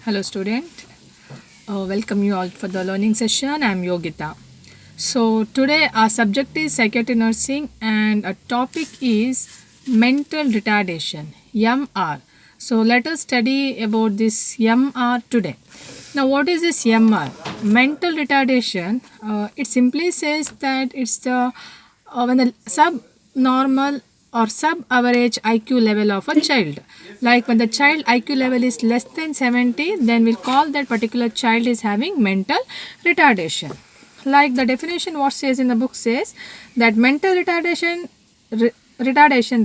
Hello, student. Welcome you all for the learning session. I'm Yogita. So, today our subject is psychiatry nursing and a topic is mental retardation, MR. So, let us study about this MR today. Now, what is this MR? Mental retardation, it simply says that it's the when the subnormal or sub-average IQ level of a child. Like when the child IQ level is less than 70, then we'll call that particular child is having mental retardation. Like the definition what says in the book says that mental retardation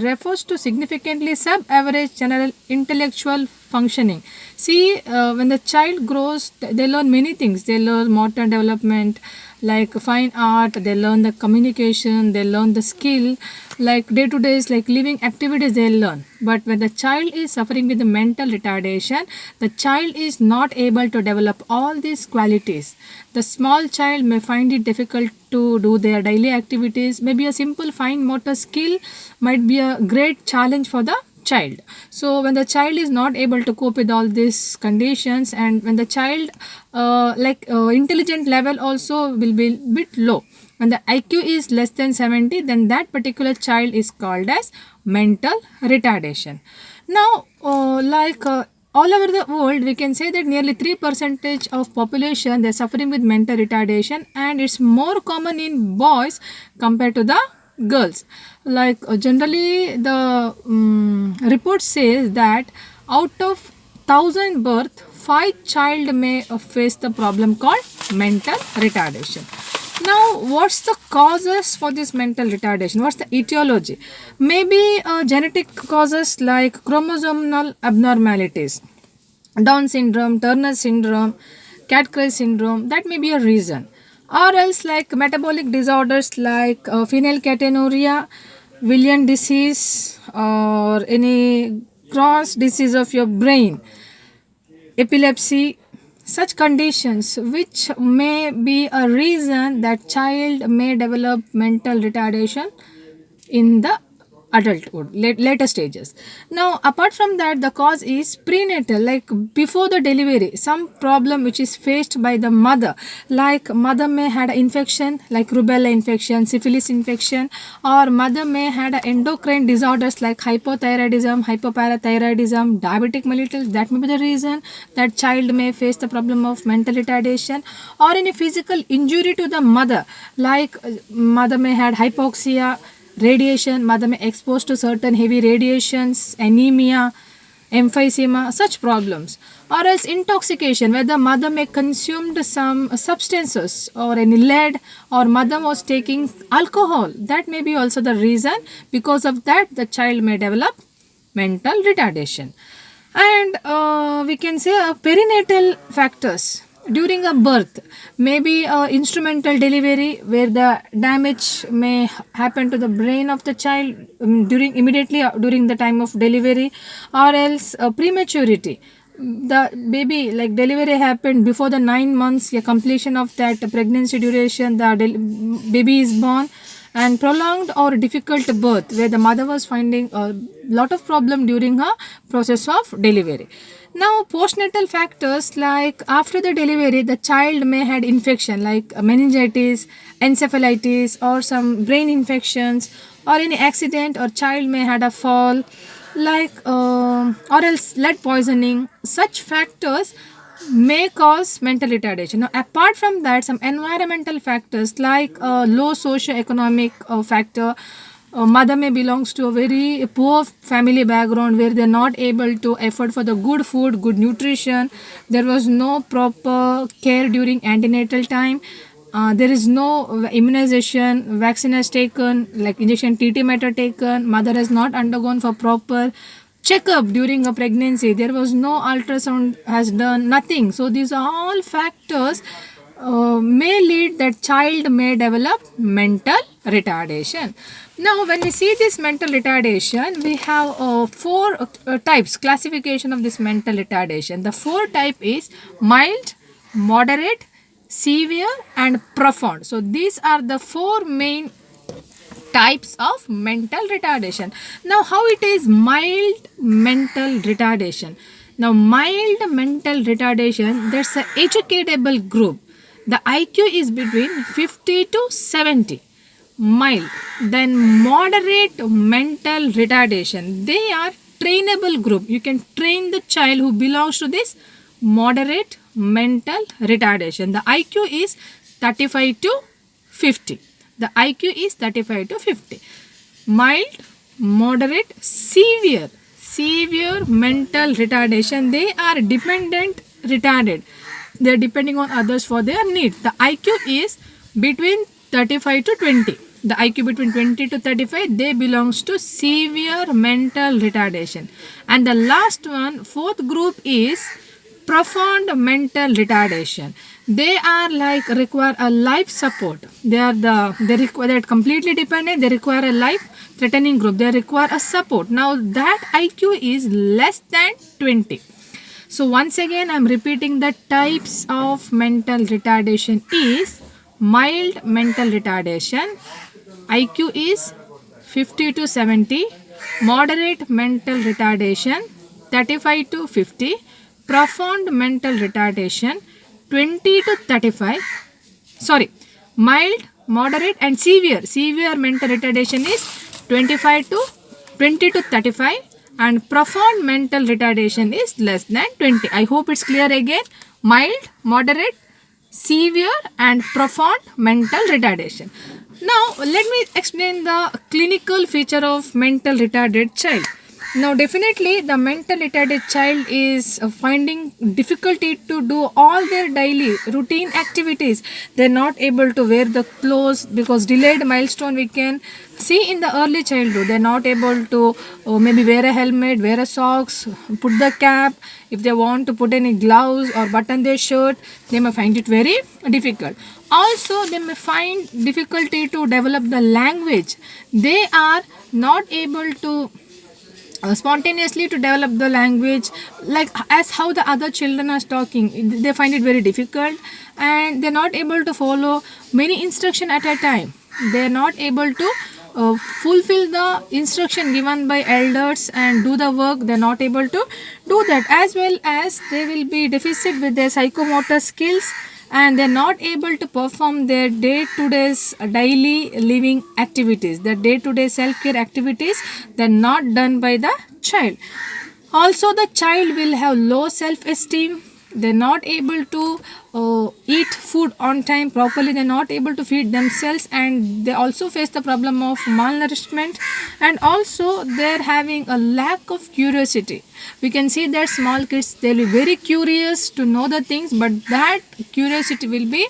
refers to significantly sub-average general intellectual functioning. See, when the child grows, they learn many things. They learn motor development, like fine art. They learn the communication. They learn the skill, like day to days, like living activities. They learn. But when the child is suffering with the mental retardation, the child is not able to develop all these qualities. The small child may find it difficult to do their daily activities. Maybe a simple fine motor skill might be a great challenge for the child. So when the child is not able to cope with all these conditions, and when the child intelligent level also will be bit low, when the IQ is less than 70, then that particular child is called as mental retardation. Now all over the world, we can say that nearly 3% of population they're suffering with mental retardation, and it's more common in boys compared to the girls. Generally, the report says that out of 1,000 birth, 5 child may face the problem called mental retardation. Now, what's the causes for this mental retardation? What's the etiology? Maybe genetic causes like chromosomal abnormalities, Down syndrome, Turner syndrome, Cat-Cry syndrome, that may be a reason. Or else like metabolic disorders like phenylketonuria, William disease, or any cross disease of your brain, epilepsy, such conditions which may be a reason that child may develop mental retardation in the adulthood, later stages. Now apart from that, the cause is prenatal, like before the delivery, some problem which is faced by the mother, like mother may had an infection like rubella infection, syphilis infection, or mother may had endocrine disorders like hypothyroidism, hypoparathyroidism, diabetic mellitus. That may be the reason that child may face the problem of mental retardation. Or any physical injury to the mother, like mother may had hypoxia, radiation, mother may exposed to certain heavy radiations, anemia, emphysema, such problems. Or else intoxication, whether mother may consumed some substances or any lead, or mother was taking alcohol. That may be also the reason. Because of that, the child may develop mental retardation. And we can say perinatal factors during a birth, maybe instrumental delivery where the damage may happen to the brain of the child during immediately during the time of delivery. Or else prematurity, the baby like delivery happened before the 9 months, a completion of that pregnancy duration, the baby is born, and prolonged or difficult birth where the mother was finding a lot of problem during her process of delivery. Now postnatal factors, like after the delivery the child may had infection like meningitis, encephalitis, or some brain infections, or any accident, or child may had a fall, or else lead poisoning. Such factors may cause mental retardation. Now, apart from that, some environmental factors like low socio-economic factor. Mother may belongs to a very poor family background where they're not able to afford for the good food, good nutrition. There was no proper care during antenatal time. There is no immunization, vaccine has taken, like injection TT might have taken. Mother has not undergone for proper checkup during a pregnancy. There was no ultrasound has done, nothing. So these are all factors may lead that child may develop mental retardation. Now when we see this mental retardation, we have four types classification of this mental retardation. The four type is mild, moderate, severe, and profound. So these are the four main types of mental retardation. Now how it is mild mental retardation? Now, mild mental retardation, that's an educatable group. The IQ is between 50 to 70. Mild. Then moderate mental retardation. They are trainable group. You can train the child who belongs to this moderate mental retardation. The IQ is 35 to 50. The IQ is 35 to 50. Mild, moderate, severe mental retardation. They are dependent retarded. They are depending on others for their needs. The IQ is between 35 to 20. The IQ between 20 to 35, they belongs to severe mental retardation. And the last one, fourth group is profound mental retardation. They are like require a life support. They're completely dependent. They require a life threatening group. They require a support. Now that IQ is less than 20. So once again, I'm repeating the types of mental retardation is mild mental retardation. IQ is 50 to 70. Moderate mental retardation 35 to 50. Profound mental retardation 20 to 35. Sorry, mild, moderate and severe mental retardation is 25 to 20 to 35, and profound mental retardation is less than 20. I hope it's clear again. Mild, moderate, severe and profound mental retardation. Now let me explain the clinical feature of mental retarded child. Now definitely the mental retarded child is finding difficulty to do all their daily routine activities. They're not able to wear the clothes because delayed milestone we can see in the early childhood. They're not able to maybe wear a helmet, wear a socks, put the cap. If they want to put any gloves or button their shirt, they may find it very difficult. Also, they may find difficulty to develop the language. They are not able to spontaneously to develop the language like as how the other children are talking. They find it very difficult, and they're not able to follow many instruction at a time. They're not able to fulfill the instruction given by elders and do the work. They're not able to do that, as well as they will be deficit with their psychomotor skills, and they're not able to perform their day-to-day daily living activities. The day-to-day self-care activities, they're not done by the child. Also, the child will have low self-esteem. They're not able to eat food on time properly. They're not able to feed themselves, and they also face the problem of malnourishment, and also they're having a lack of curiosity. We can see that small kids, they'll be very curious to know the things, but that curiosity will be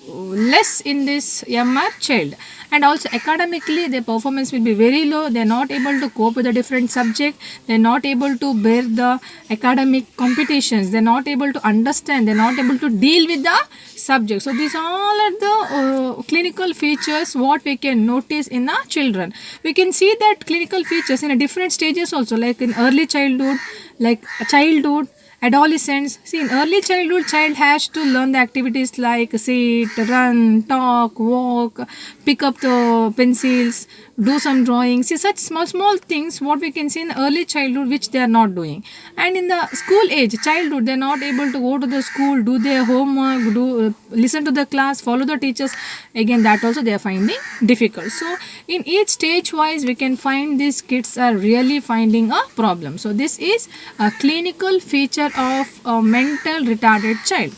less in this younger child. And also academically their performance will be very low. They're not able to cope with a different subject. They're not able to bear the academic competitions. They're not able to understand. They're not able to deal with the subject. So these all are the clinical features what we can notice in our children. We can see that clinical features in a different stages also, like in early childhood, like childhood, adolescence. See, in early childhood, child has to learn the activities like sit, run, talk, walk, pick up the pencils, do some drawing. See, such small things what we can see in early childhood which they are not doing. And in the school age, childhood, they are not able to go to the school, do their homework, listen to the class, follow the teachers. Again, that also they are finding difficult. So in each stage wise, we can find these kids are really finding a problem. So this is a clinical feature of a mental retarded child.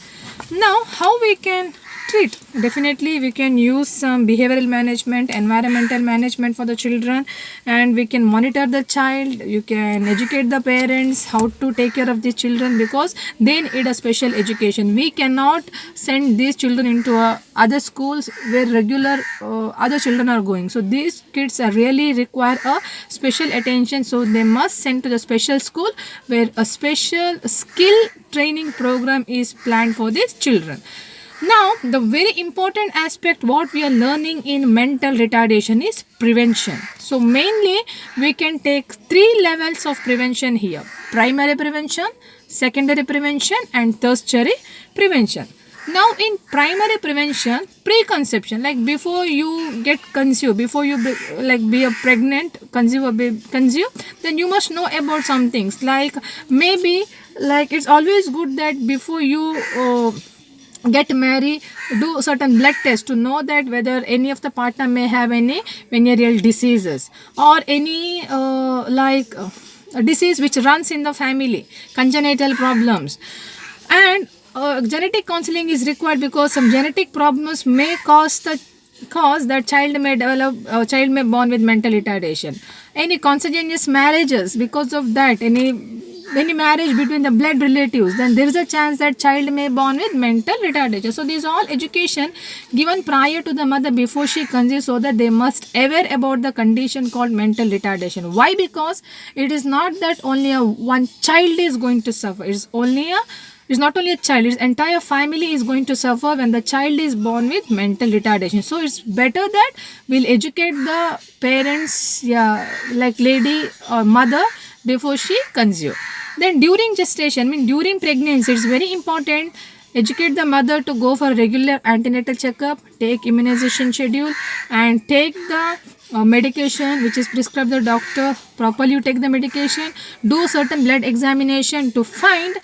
Now, how we can treat? Definitely we can use some behavioral management, environmental management for the children, and we can monitor the child. You can educate the parents how to take care of the children, because they need a special education. We cannot send these children into other schools where regular other children are going. So these kids are really require a special attention. So they must send to the special school where a special skill training program is planned for these children. Now, the very important aspect what we are learning in mental retardation is prevention. So, mainly we can take 3 levels of prevention here: primary prevention, secondary prevention and tertiary prevention. Now in primary prevention, preconception, like before you get conceived, before you be a pregnant, conceive, then you must know about some things, like maybe, like it's always good that before you get married, do certain blood tests to know that whether any of the partner may have any venereal diseases, or any a disease which runs in the family, congenital problems. And genetic counseling is required because some genetic problems may cause that child may develop, child may born with mental retardation. Any consanguineous marriages, because of that, any marriage between the blood relatives, then there is a chance that child may born with mental retardation. So these all education given prior to the mother before she conceives, so that they must aware about the condition called mental retardation. Why? Because it is not that only one child is going to suffer. It's not only a child, its entire family is going to suffer when the child is born with mental retardation. So it's better that we'll educate the parents, yeah, like lady or mother, before she conceive. Then during gestation, during pregnancy, it's very important, educate the mother to go for regular antenatal checkup, take immunization schedule, and take the medication which is prescribed by the doctor. Properly you take the medication, do certain blood examination to find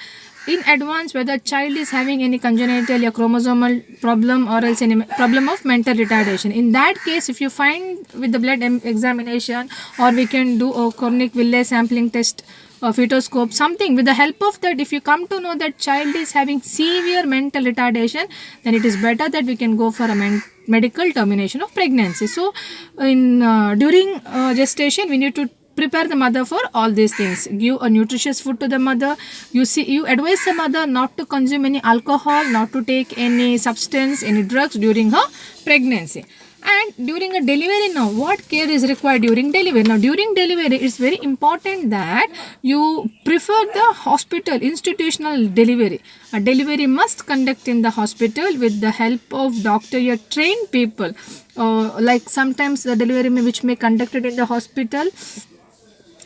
in advance whether child is having any congenital or chromosomal problem, or else any problem of mental retardation. In that case, if you find with the blood examination, or we can do a Cornick-Villay sampling test, or fetoscope, something, with the help of that, if you come to know that child is having severe mental retardation, then it is better that we can go for a medical termination of pregnancy. So in during gestation, we need to prepare the mother for all these things. Give a nutritious food to the mother. You advise the mother not to consume any alcohol, not to take any substance, any drugs during her pregnancy. And during a delivery, now what care is required during delivery? Now during delivery, it's very important that you prefer the hospital institutional delivery. A delivery must conduct in the hospital with the help of doctor or trained people. Like sometimes the delivery which may conducted in the hospital,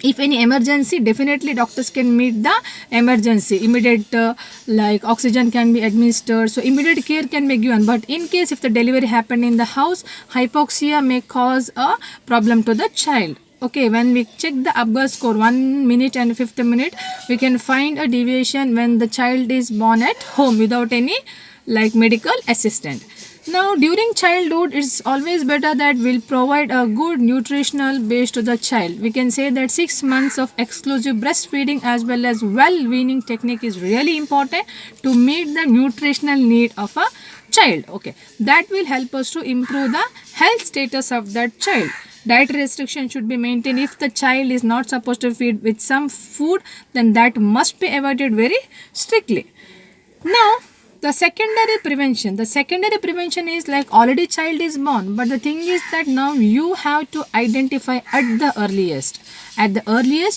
if any emergency, definitely doctors can meet the emergency. Immediate like oxygen can be administered, so immediate care can be given. But in case if the delivery happened in the house, hypoxia may cause a problem to the child. Okay, when we check the Apgar score 1 minute and 50 minute, we can find a deviation when the child is born at home without any like medical assistant. Now during childhood, it's always better that we'll provide a good nutritional base to the child. We can say that 6 months of exclusive breastfeeding as well as well-weaning technique is really important to meet the nutritional need of a child. Okay, that will help us to improve the health status of that child. Dietary restriction should be maintained. If the child is not supposed to feed with some food, then that must be avoided very strictly. Now the secondary prevention is like already child is born, but the thing is that now you have to identify at the earliest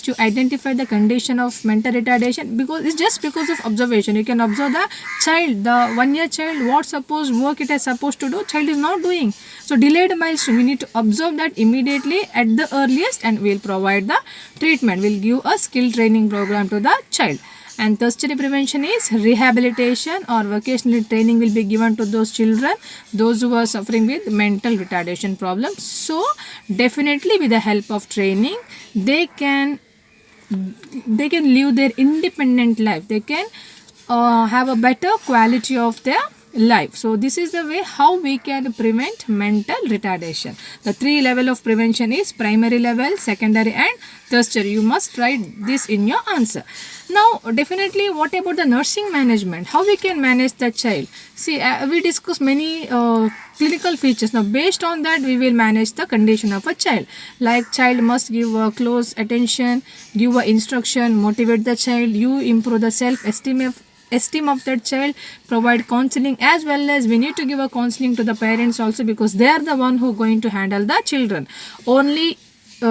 you identify the condition of mental retardation, because it's just because of observation. You can observe the child, the 1 year child, what suppose work it is supposed to do, child is not doing. So delayed milestone, we need to observe that immediately at the earliest, and we'll provide the treatment. We'll give a skill training program to the child. And tertiary prevention is rehabilitation or vocational training will be given to those children, those who are suffering with mental retardation problems. So definitely with the help of training, they can live their independent life. They can have a better quality of their life. So this is the way how we can prevent mental retardation. The 3 level of prevention is primary level, secondary and tertiary. You must write this in your answer. Now definitely, what about the nursing management? How we can manage the child? See, we discuss many clinical features. Now based on that, we will manage the condition of a child. Like child must give close attention, give instruction, motivate the child, you improve the self-esteem of that child, provide counseling, as well as we need to give a counseling to the parents also, because they are the one who going to handle the children. Only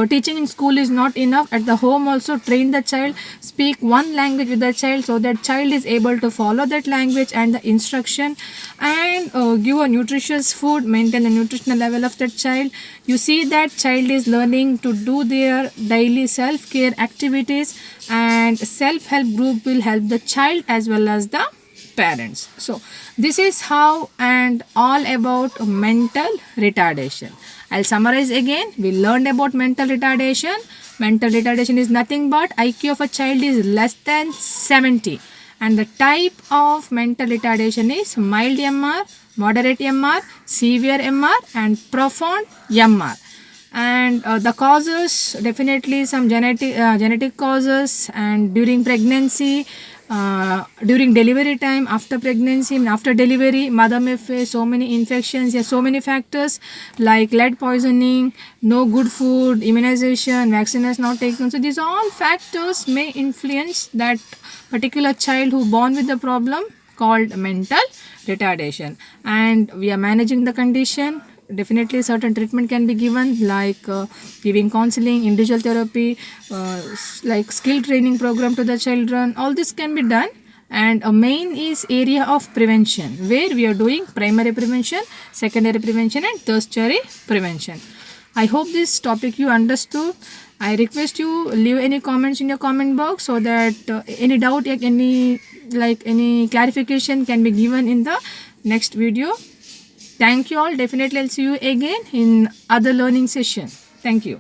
teaching in school is not enough. At the home also train the child, speak one language with the child, so that child is able to follow that language and the instruction, and give a nutritious food, maintain the nutritional level of that child. You see that child is learning to do their daily self-care activities, and self-help group will help the child as well as the parents. So this is how and all about mental retardation. I'll summarize again. We learned about mental retardation. Mental retardation is nothing but IQ of a child is less than 70, and the type of mental retardation is mild MR, moderate MR, severe MR, and profound MR. And the causes, definitely some genetic causes, and during pregnancy, during delivery time, after pregnancy and after delivery, mother may face so many infections. There are so many factors like lead poisoning, no good food, immunization, vaccine is not taken. So these all factors may influence that particular child who born with the problem called mental retardation, and we are managing the condition. Definitely certain treatment can be given, like giving counseling, individual therapy, like skill training program to the children. All this can be done, and a main is area of prevention, where we are doing primary prevention, secondary prevention, and tertiary prevention. I hope this topic you understood. I request you leave any comments in your comment box, so that any doubt, any clarification can be given in the next video. Thank you all. Definitely I'll see you again in other learning session. Thank you.